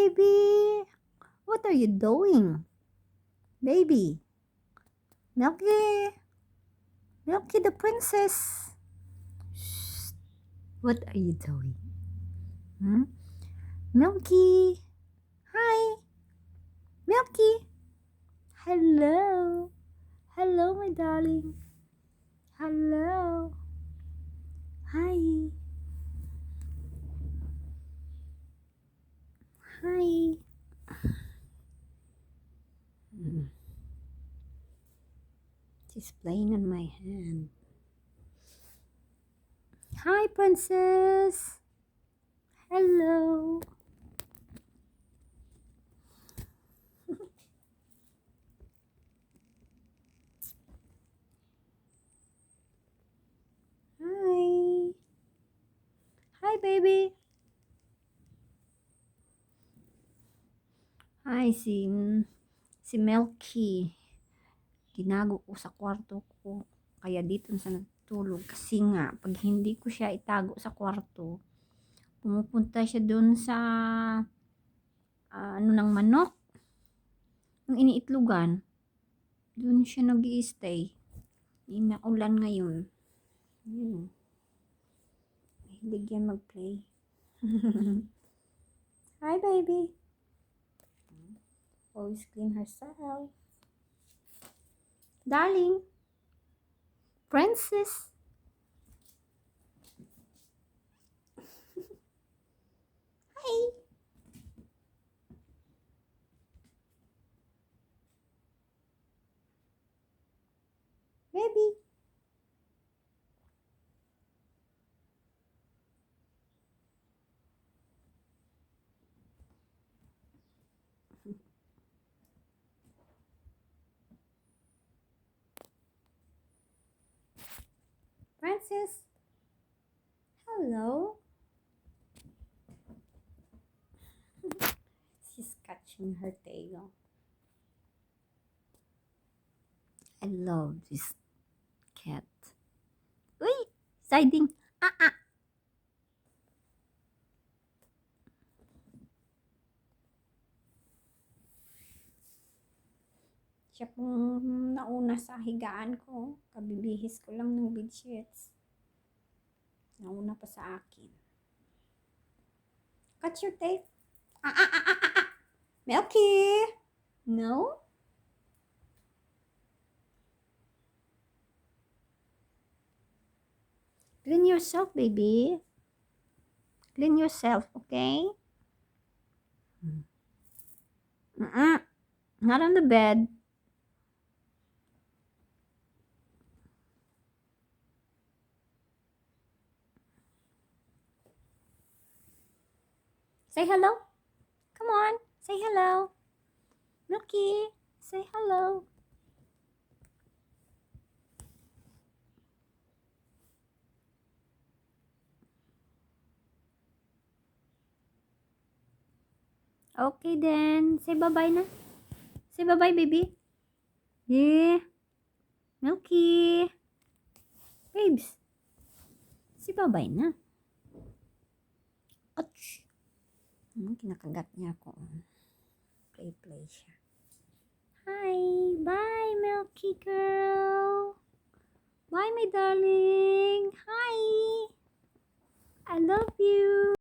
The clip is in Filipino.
baby. What are you doing? Baby. Milky. Milky the princess. Shh. What are you doing? Milky. Hi. Milky. Hello. Hello, my darling. Hello. Hi. Hi. She's playing on my hand. Hi, princess. Hello. Hi. Hi, baby. Hi, si Milky. Tinago ko sa kwarto ko. Kaya dito sa natulog. Kasi nga, pag hindi ko siya itago sa kwarto, pumupunta siya doon sa ano ng manok. Yung iniitlugan. Doon siya nag-i-stay. Inaulan ngayon. Yun. Mahilig yan mag-play. Hi, baby. Always clean herself. Darling. Princess. Hi. Baby. Princess. Hello. She's catching her tail. I love this cat. Uy! Siding! Ah! Siya pong nauna sa higaan ko. Kabibihis ko lang ng bedsheets. Nauna pa sa akin. Cut your tail. Ah! Milky! No? Clean yourself, baby. Clean yourself, okay? Not on the bed. Say hello. Come on. Say hello. Milky, say hello. Okay then. Say bye-bye na. Say bye-bye, baby. Yeah. Milky. Babes. Say bye-bye na. Ouch. Kinakagat niya ako. Play siya. Hi. Bye, Milky girl. Bye, my darling. Hi. I love you.